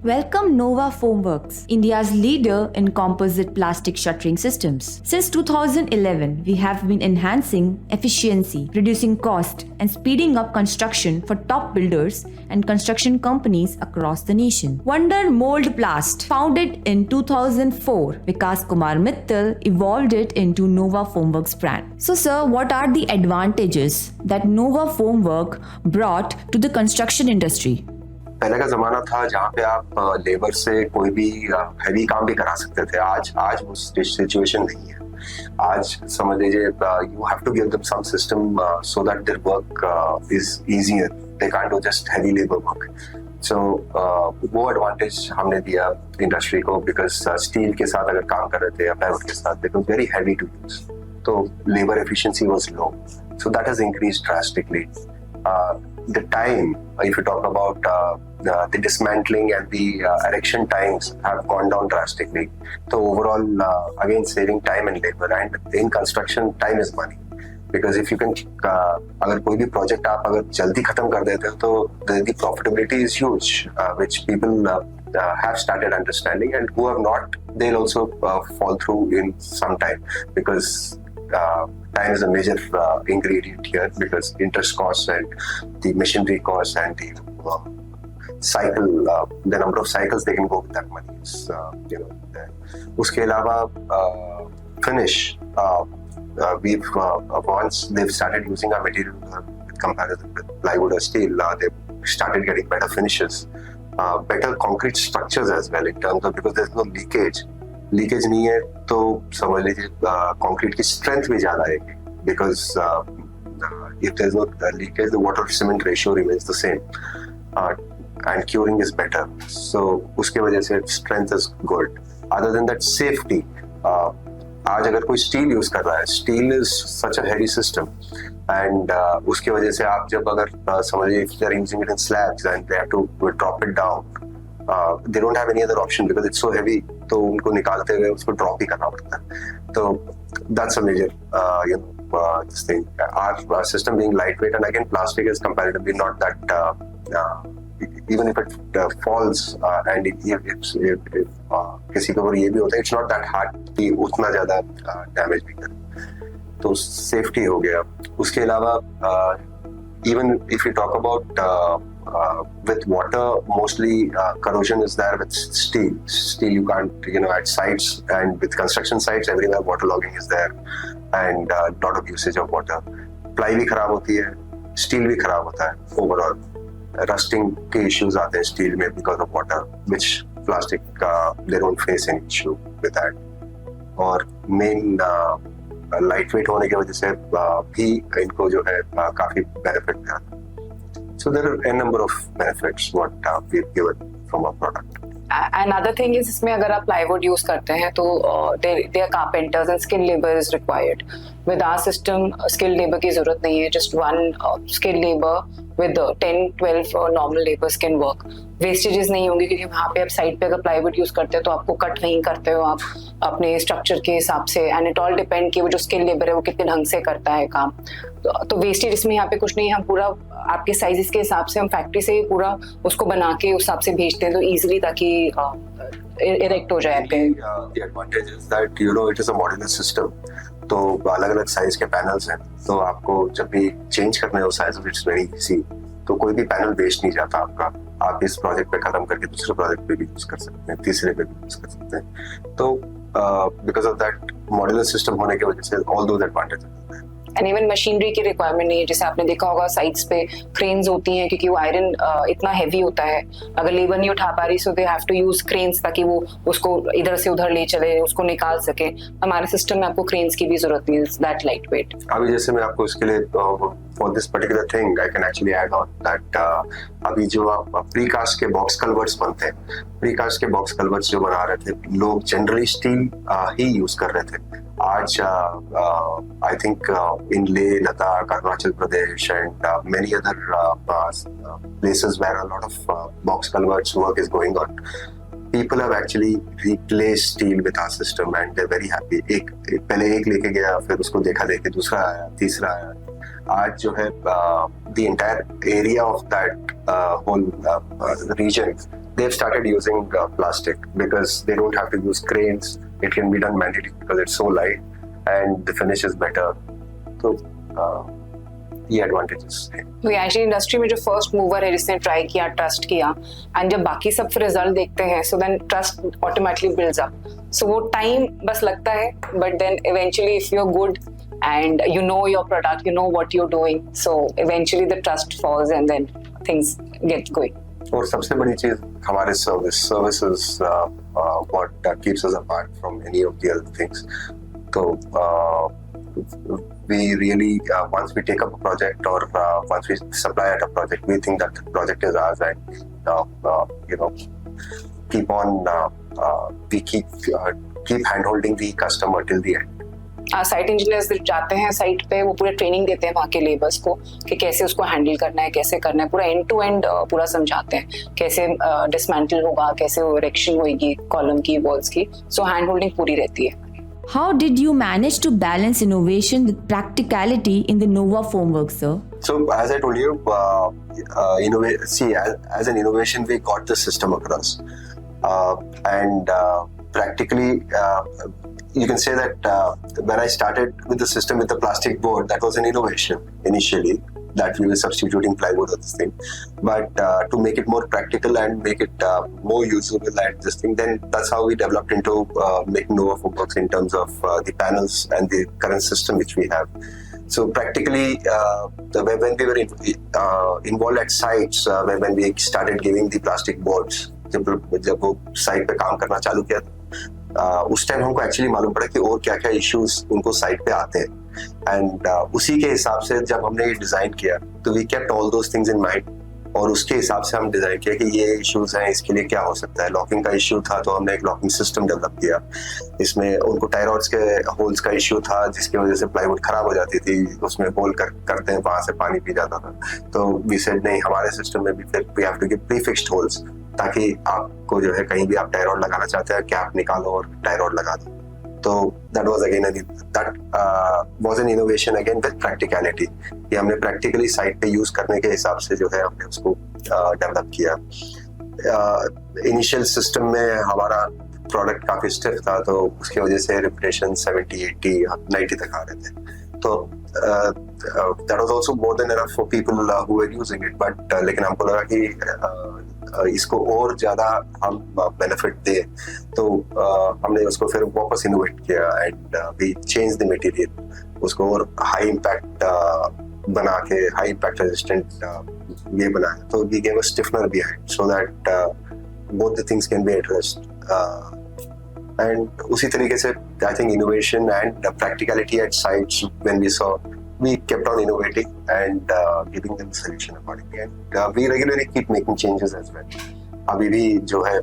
Welcome Nova Foamworks, India's leader in composite plastic shuttering systems. Since 2011, we have been enhancing efficiency, reducing cost, and speeding up construction for top builders and construction companies across the nation. Wonder Mold Plast, founded in 2004, Vikas Kumar Mittal evolved it into Nova Foamworks brand. So, sir, what are the advantages that Nova Foamwork brought to the construction industry? पहले का जमाना था जहाँ पे आप labour से कोई भी हैवी काम भी करा सकते थे. आज वो सिचुएशन नहीं है. आज समझ लीजिए you have to give them some system so that their work is easier. They can't do just heavy labour work. So वो एडवांटेज हमने दिया इंडस्ट्री को, बिकॉज स्टील के साथ अगर काम कर रहे थे या प्लाईवुड के साथ, they was very heavy to use, तो labour efficiency was low. So that has increased drastically. The time, if you talk about the dismantling and the erection times have gone down drastically. So overall, again, saving time and labor. And in construction, time is money. Because if you can, अगर कोई भी project आप अगर जल्दी खत्म कर देते हो, तो the profitability is huge, which people have started understanding, and who have not, they'll also fall through in some time, because time is a major ingredient here, because interest costs and the machinery costs and the cycle, the number of cycles they can go with that money is, there. उसके अलावा finish, we've once they've started using our material with comparison with plywood or steel, they've started getting better finishes, better concrete structures as well, in terms of, because there's no leakage नहीं है तो समझ लीजिए concrete की strength भी ज्यादा आएगी, because if there is no leakage the water cement ratio remains the same and curing is better. So उसके वजह से strength is good. Other than that, safety. आज अगर कोई स्टील यूज कर रहा है, steel is such a heavy system, and उसकी वजह से आप जब अगर समझिए if they are using it in slabs and they have to drop it down, they don't have any other option because it's so heavy, तो उनको निकालते हुए उसको ड्रॉप ही करना पड़ता है. तो that's a major this thing. Our system being lightweight, and again plastic is comparatively not that even if it falls and if किसी के ऊपर ये भी होता है, it's not that hard कि उतना ज्यादा डैमेज भी करे. तो सेफ्टी हो गया. उसके अलावा even if you talk about with water, mostly corrosion is there with steel. Steel you can't, at sites and with construction sites, everywhere waterlogging is there, and lot of usage of water. Ply भी खराब होती है, steel भी खराब होता है. Overall, rusting के issues आते हैं steel में because of water, which plastic they don't face any issue with that. और main lightweight होने की वजह से भी इनको जो है काफी benefit मिलता है. So there are a number of benefits what we've given from our product. Another thing is, इसमें अगर आप plywood use करते हैं तो there are carpenters and skilled labor is required. With our system, skilled labor की जरूरत नहीं है. Just one skilled labor with 10-12 normal laborers can work. Vestiges नहीं होंगे, क्योंकि वहाँ पे आप साइड पे अगर प्लाईवुड यूज करते हो तो आपको कट नहीं करते हो आप अपने स्ट्रक्चर के हिसाब से, एंड इट ऑल डिपेंड कि वो जो स्किल लेबर है वो कितने ढंग से करता है काम. तो वेस्टेज इसमें यहाँ पे कुछ नहीं है. हम पूरा आपके साइजेस के हिसाब से हम फैक्ट्री से पूरा उसको बना के उस हिसाब से भेजते हैं, तो ईजिली ताकि इरेक्ट हो जाए आपके. The advantage is that it is a modular system. तो अलग अलग साइज के पैनल्स हैं, तो आपको जब भी चेंज करने हो साइज, इट्स वेरी इजी. तो कोई भी पैनल वेस्ट नहीं जाता आपका. आप इस प्रोजेक्ट पे खत्म करके दूसरे प्रोजेक्ट पे भी यूज कर सकते हैं, तीसरे पे भी यूज कर सकते हैं. तो because of that modular system होने की वजह से ऑल दोज एडवांटेजेस हैं. एंड इवन मशीनरी की रिक्वायरमेंट नहीं है. जैसे आपने देखा होगा साइड्स पे क्रेन्स होती हैं, क्योंकि वो आयरन इतना हैवी होता है, अगर लेबर नहीं उठा पा रही, so they have to use cranes ताकि वो उसको इधर से उधर ले चले, उसको निकाल सके. हमारे सिस्टम में आपको क्रेन्स की भी जरूरत नहीं है. That light weight. अभी जैसे मैं आपको इसके लिए for this particular thing I can actually add on that, अभी जो आप प्रीकास्ट के बॉक्स कल्वर्ट्स बनते हैं, प्रीकास्ट के बॉक्स कल्वर्ट्स जो बना रहे थे, लोग जनरली स्टील ही यूज कर रहे थे. आज I think in Leh, Ladakh, Arunachal Pradesh, and many other places where a lot of box culverts work is going on, people have actually replaced steel with our system and they're very happy. पहले एक लेके गया, फिर उसको देखा देखे दूसरा आया, तीसरा आया. आज जो है the entire area of that whole region they've started using plastic because they don't have to use cranes. It can be done manually because it's so light and the finish is better. So ये advantages हैं. तो actually industry में जो first mover है जिसने try किया, trust किया, and जब बाकी सब फिर रिजल्ट देखते हैं, so then trust automatically builds up. So वो टाइम बस लगता है, but then eventually if you are good and you know your product, you know what you're doing, so eventually the trust falls and then things get going. और सबसे बड़ी चीज हमारे service is what keeps us apart from any of the other things. So we really once we take up a project or once we supply at a project, we think that the project is ours and keep on we keep hand holding the customer till the end. Site engineers जाते हैं site पे, वो पूरा training देते हैं वहाँ के labours को कि कैसे उसको हैंडल करना है, कैसे करना है, पूरा एंड टू एंड पूरा समझाते हैं, कैसे डिसमेंटल होगा, कैसे वो इरेक्शन होगी कॉलम की, वॉल्स की. सो हैंड होल्डिंग पूरी रहती है. How did you manage to balance innovation with practicality in the Nova Formworks, sir? So as I told you, as an innovation, we got the system across, and practically. You can say that when I started with the system with the plastic board, that was an innovation initially, that we were substituting plywood or this thing. But to make it more practical and make it more usable and this thing, then that's how we developed into making Nova Formworks in terms of the panels and the current system which we have. So practically, when we were involved at sites, when we started giving the plastic boards, जब वो site पे काम करना चालू किया, उस time हमको actually मालूम पड़ा कि और क्या क्या इश्यूज उनको साइट पे आते हैं, एंड उसी के हिसाब से जब हमने ये डिजाइन किया तो we kept all those things in mind, और उसके हिसाब से हम डिजाइन किया कि ये इश्यूज हैं, इसके लिए क्या हो सकता है. लॉकिंग का इश्यू था तो हमने एक लॉकिंग सिस्टम डेवलप किया. इसमें उनको टाई रॉड्स के होल्स का इश्यू था जिसकी वजह से प्लाईवुड खराब हो जाती थी, उसमें होल करते हैं वहां से पानी पी जाता था. तो वी सेड नहीं, हमारे सिस्टम में भी फिर we have to give prefixed holes, ताकि आपको जो है कहीं भी आप टाई रॉड लगाना चाहते हैं, कैप निकालो और टाई रॉड लगा दो. तो that was an innovation again with practicality. ये हमने प्रैक्टिकली साइट पे यूज करने के हिसाब से जो है हमने उसको डेवलप किया. इनिशियल सिस्टम में हमारा प्रोडक्ट काफी स्टिफ था, तो उसकी वजह से रेपुटेशन 70, 80, 90 तक आ रहे थे. तो that was also more than enough for people who were using it, but लेकिन हमको लगा कि इसको और ज्यादा हम बेनिफिट दे, तो हमने उसको फिर वापस इनोवेट किया and we change the material, उसको और हाई इम्पैक्ट बना के हाई इम्पैक्ट रेजिस्टेंट ये बनाया. तो we gave a stiffener behind so that both the things can be addressed. And उसी तरीके से I think innovation and practicality at sites, when we saw, we kept on innovating and giving them solution accordingly, and we regularly keep making changes as well. अभी भी जो है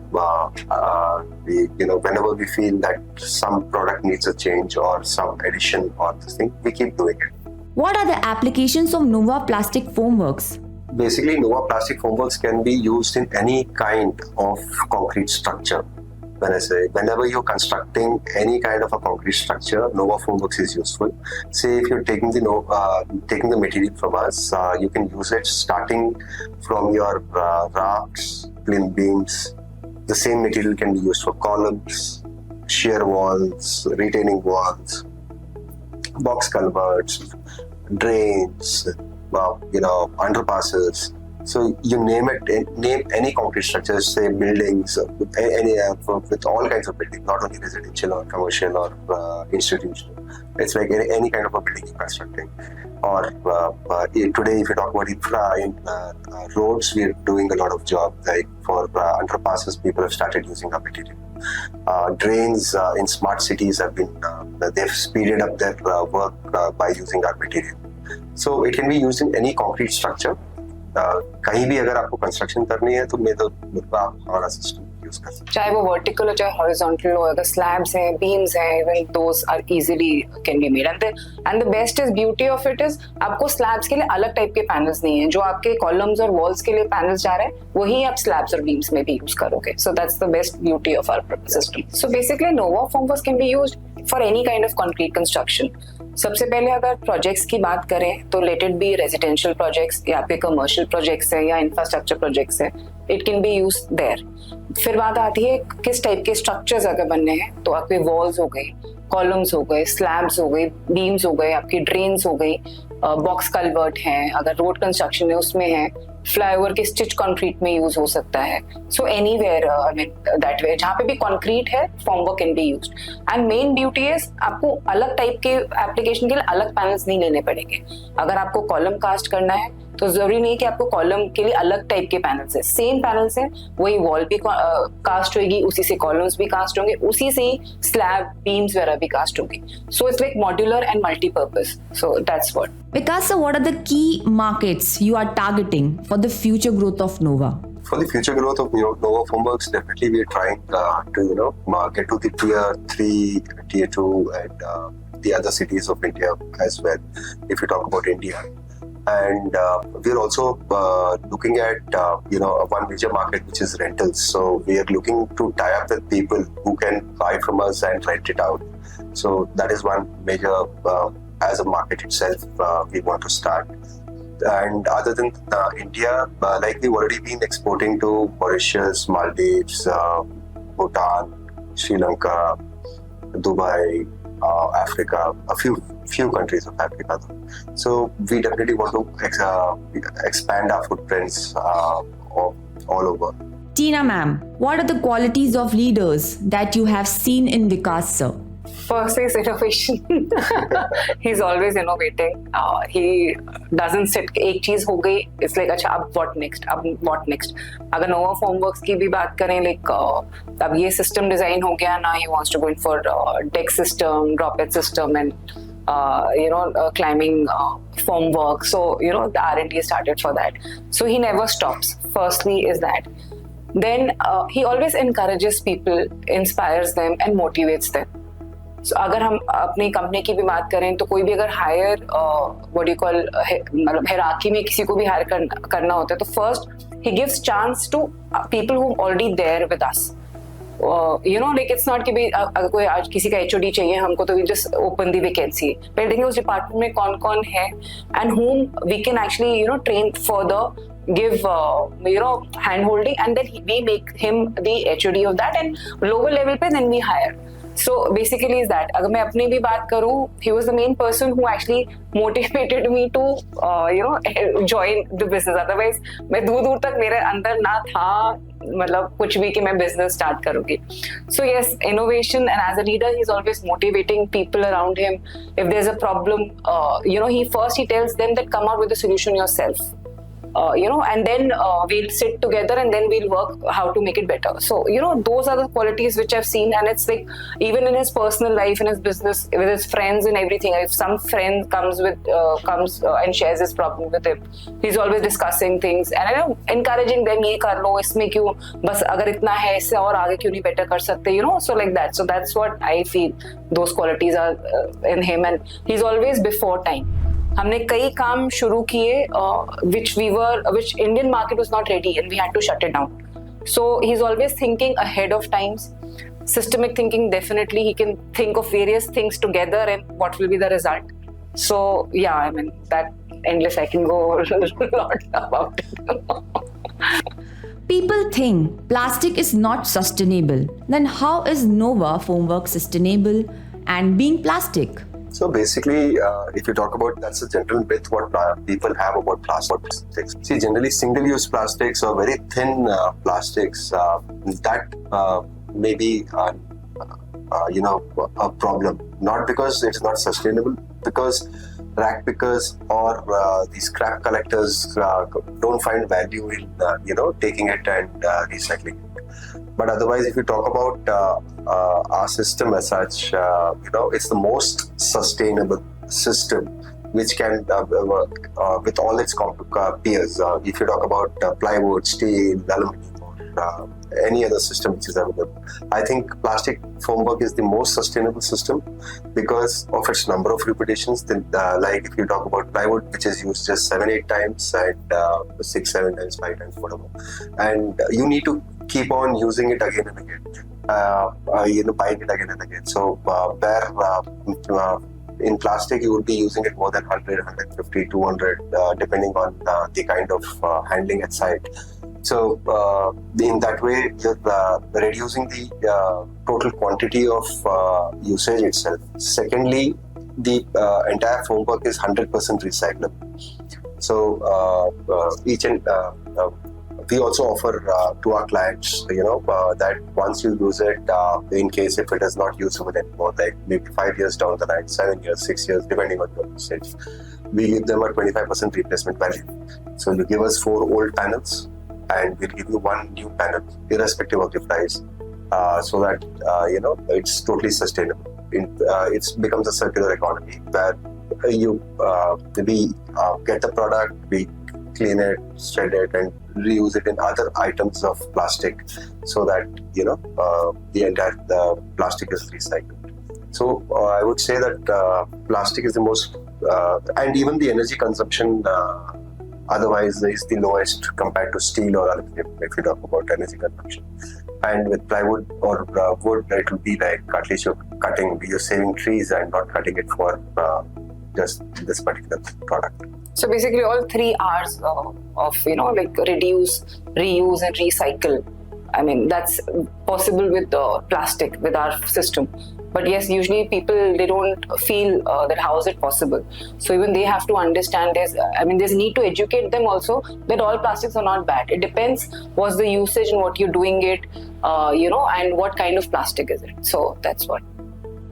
whenever we feel that some product needs a change or some addition or this thing, we keep doing it. What are the applications of Nova Plastic Formworks? Basically, Nova Plastic Formworks can be used in any kind of concrete structure. When I say, whenever you're constructing any kind of a concrete structure, Nova Formworks is useful. Say if you're taking the material from us, you can use it starting from your rafts, plinth beams. The same material can be used for columns, shear walls, retaining walls, box culverts, drains, underpasses. So you name it, name any concrete structures, say buildings, with all kinds of buildings, not only residential or commercial or institutional. It's like any kind of a building you're constructing. Or today, if you talk about infra in roads, we're doing a lot of jobs. Like for underpasses, people have started using our material. Drains in smart cities have been, they've speeded up their work by using our material. So it can be used in any concrete structure. कहीं भी अगर आपको construction करनी है तो आप हमारा system use कर सकते हैं. चाहे वो वर्टिकल हो चाहे हॉरिजॉन्टल हो, अगर स्लैब्स हैं, बीम्स हैं, even those are easily can be made. And the best is beauty of it is आपको स्लैब्स के लिए अलग टाइप के पैनल्स नहीं है. जो आपके कॉलम्स और वॉल्स के लिए पैनल्स जा रहे हैं वही आप स्लैब्स और बीम्स में भी यूज करोगे. So that's the best beauty of our system. So basically Nova Formworks can be used for any kind of concrete construction. सबसे पहले अगर प्रोजेक्ट्स की बात करें तो let it be residential projects या फिर कमर्शियल प्रोजेक्ट्स है या इंफ्रास्ट्रक्चर प्रोजेक्ट्स है, it can be use there. फिर बात आती है किस टाइप के स्ट्रक्चर्स अगर बनने हैं, तो आपके वॉल्स हो गए, कॉलम्स हो गए, स्लैब्स हो गए, बीम्स हो गए, आपकी ड्रेन्स हो गई, बॉक्स कल्वर्ट है, अगर रोड कंस्ट्रक्शन है उसमें है, फ्लाईओवर के स्टिच कंक्रीट में यूज हो सकता है। So anywhere I mean that way जहाँ पे भी कंक्रीट है formwork can be used. And main beauty is आपको अलग टाइप के एप्लीकेशन के लिए अलग पैनल्स नहीं लेने पड़ेंगे। अगर आपको कॉलम कास्ट करना है तो जरूरी नहीं कि आपको कॉलम के लिए अलग टाइप के पैनल्स है, सेम पैनल्स है, वही वॉल भी कास्ट होगी, उसी से कॉलम्स भी कास्ट होंगे, उसी से ही स्लैब बीम्स वगैरह भी कास्ट होंगी। So it's like modular and multipurpose. So that's what. Vikas, sir, what are the key markets you are targeting for the future growth of Nova? For the future growth of Nova Formworks, definitely we are trying to get to the tier 3, tier 2, and the other cities of India as well. If you talk about India, and we are also looking at one major market which is rentals. So we are looking to tie up with people who can buy from us and rent it out. So that is one major as a market itself we want to start. And other than India, like we've already been exporting to Mauritius, Maldives, Bhutan, Sri Lanka, Dubai, Africa, a few countries of Africa. So we definitely want to expand our footprints all over. Tina ma'am, what are the qualities of leaders that you have seen in Vikas, sir? First is innovation. He's always innovating. He doesn't sit एक चीज हो गई, it's like अच्छा अब what next. अगर Nova Formworks की भी बात करें, like अब ये system design हो गया ना, he wants to go in for deck system, droplet system and climbing formwork. So the R&D started for that. So he never stops. Firstly is that. Then he always encourages people, inspires them and motivates them. So, अगर हम अपनी company की भी बात करें तो कोई भी अगर हायर व्हाट यू कॉल मतलब हायरार्की में किसी को भी हायर करना होता है तो फर्स्ट ही gives chance to people who already there with us. Like it's not कि भाई अगर कोई आज किसी का एचओडी चाहिए हमको तो we just open the vacancy, पहले देखेंगे उस डिपार्टमेंट में कौन कौन है and whom we can actually train further, give hand holding and then we make him the HOD of that and lower level पे then we hire. So basically is that. अगर मैं अपनी भी बात करूँ, he was the main person who actually motivated me to join the business. Otherwise मैं दूर तक मेरे अंदर ना था मतलब कुछ भी कि मैं business start करूँगी. So yes, innovation, and as a leader he's always motivating people around him. If there's a problem, he tells them that come out with the solution yourself. And then we'll sit together and then we'll work how to make it better. So, those are the qualities which I've seen, and it's like even in his personal life, in his business, with his friends and everything. If some friend comes and shares his problem with him, he's always discussing things and encouraging them. ये कर लो, इसमें क्यों बस अगर इतना है इससे और आगे क्यों नहीं better कर सकते, So like that. So that's what I feel. Those qualities are in him, and he's always before time. हमने कई काम शुरू किए which Indian market was not ready and we had to shut it down. So he's always thinking ahead of times. Systemic thinking, definitely he can think of various things together and what will be the result. So yeah, I mean that endless, I can go a lot about it. People think plastic is not sustainable. Then how is Nova Formworks sustainable and being plastic? So basically, if you talk about, that's a general myth what people have about plastics. See, generally single-use plastics or very thin plastics that may be a problem. Not because it's not sustainable, because rack pickers or the scrap collectors don't find value in taking it and recycling it. But otherwise, if you talk about our system as such, it's the most sustainable system which can with all its peers. If you talk about plywood, steel, aluminum, or any other system which is available, I think plastic formwork is the most sustainable system because of its number of repetitions. Like if you talk about plywood, which is used just 7-8 times and 6-7 times, 5 times, whatever, and you need to keep on using it again and again, buying it again and again. So where in plastic, you would be using it more than 100, 150, 200, depending on the kind of handling at site. So in that way, you're reducing the total quantity of usage itself. Secondly, the entire formwork is 100% recyclable. So each and we also offer to our clients, that once you use it, in case if it is not usable anymore, like maybe 5 years down the line, 7 years, 6 years, depending on your usage, we give them a 25% replacement value. So you give us 4 old panels, and we'll give you 1 new panel, irrespective of the price, so that it's totally sustainable. It becomes a circular economy where we get the product, we clean it, shred it, and reuse it in other items of plastic, so that the entire plastic is recycled. So I would say that plastic is the most, and even the energy consumption otherwise is the lowest compared to steel or aluminum, if you talk about energy consumption. And with plywood or wood, it will be like at least you're saving trees and not cutting it for just this particular product. So basically, all 3 R's of like reduce, reuse, and recycle. I mean, that's possible with plastic, with our system. But yes, usually people, they don't feel that how is it possible. So even they have to understand there's need to educate them also that all plastics are not bad. It depends what's the usage and what you're doing it, and what kind of plastic is it. So that's what.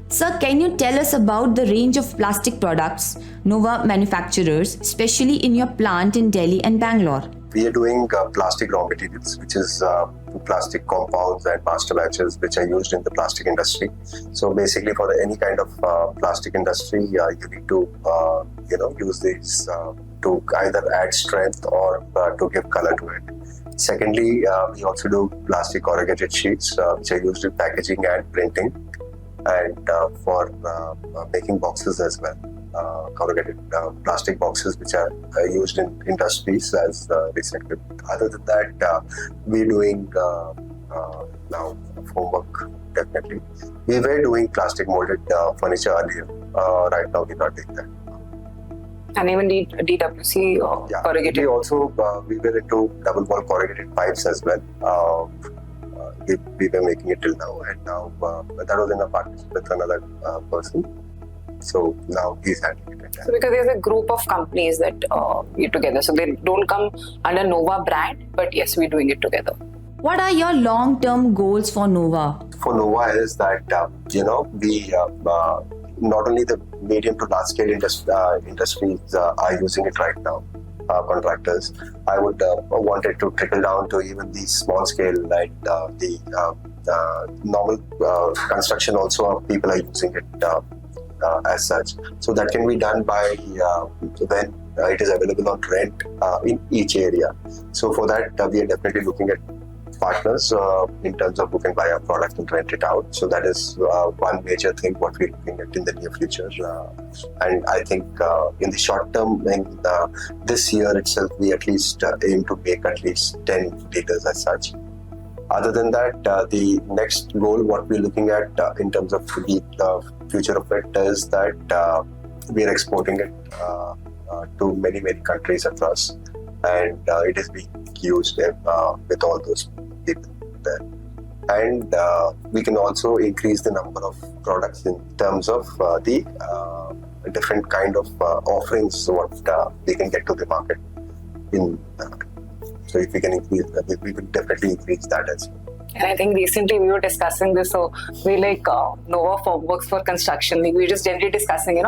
Sir, can you tell us about the range of plastic products Nova manufacturers, especially in your plant in Delhi and Bangalore? We are doing plastic raw materials, which is plastic compounds and master batches, which are used in the plastic industry. So basically, for any kind of plastic industry, you need to use these to either add strength or to give color to it. Secondly, we also do plastic corrugated sheets, which are used in packaging and printing, and for making boxes as well. Corrugated plastic boxes, which are used in industries as recycled. Other than that, we're doing now formwork, definitely. We were doing plastic molded furniture earlier. Right now, we're not doing that. And even DWC or corrugated? We also, we were into double wall corrugated pipes as well. We were making it till now, and now that was in a partnership with another person. So now he's handling it. So because there's a group of companies that we're together, so they don't come under Nova brand, but yes, we're doing it together. What are your long-term goals for Nova? For Nova is that we not only the medium to large scale industries are using it right now. Contractors, I would want it to trickle down to even the small scale, like the normal construction. Also, people are using it as such. So that can be done by when it is available on rent in each area. So for that, we are definitely looking at partners in terms of who can buy our product and rent it out. So that is one major thing what we're looking at in the near future. And I think in the short term, in this year itself, we at least aim to make at least 10 dealers as such. Other than that, the next goal, what we're looking at in terms of the future of it is that we are exporting it to many countries across, and it is being used with all those people there. And we can also increase the number of products in terms of the different kind of offerings what we can get to the market. So if we can increase, we will definitely increase that as well. And I think recently we were discussing this, so we Nova Formworks for construction. We were just generally discussing,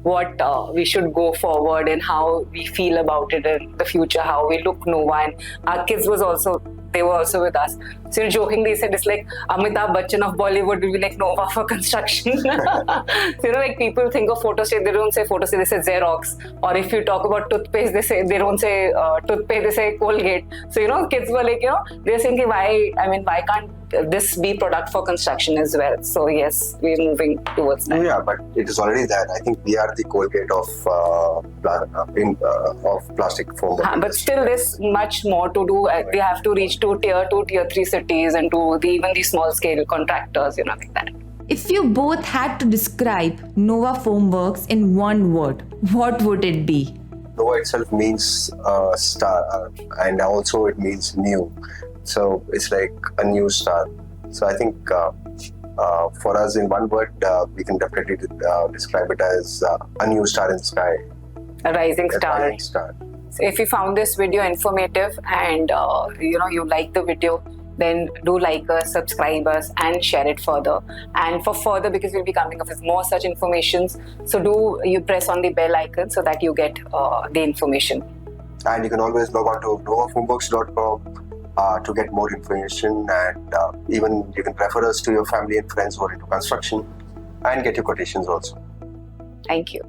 what we should go forward and how we feel about it in the future, how we look Nova. And our kids they were also with us. So jokingly said, it's like Amitabh Bachchan of Bollywood will be like Nova for construction. So like people think of photostat, they don't say photostat, they say Xerox. Or if you talk about toothpaste, they don't say toothpaste, they say Colgate. So kids were like, they're thinking why can't this be product for construction as well? So yes, we're moving towards that. Yeah, but it is already there. I think we are the Colgate of plastic foam. But still, there's much more to do. We have to reach to tier 2, tier 3 cities and to even the small scale contractors, like that. If you both had to describe Nova Foamworks in one word, what would it be? Nova itself means star, and also it means new. So it's like a new star. So I think for us, in one word, we can definitely describe it as a new star in the sky. A rising star. A rising star. So if you found this video informative and you like the video, then do like us, subscribe us, and share it further. And for further, because we'll be coming up with more such informations, so do you press on the bell icon so that you get the information. And you can always log on to novafoamworks.com to get more information, and even you can refer us to your family and friends who are into construction and get your quotations also. Thank you.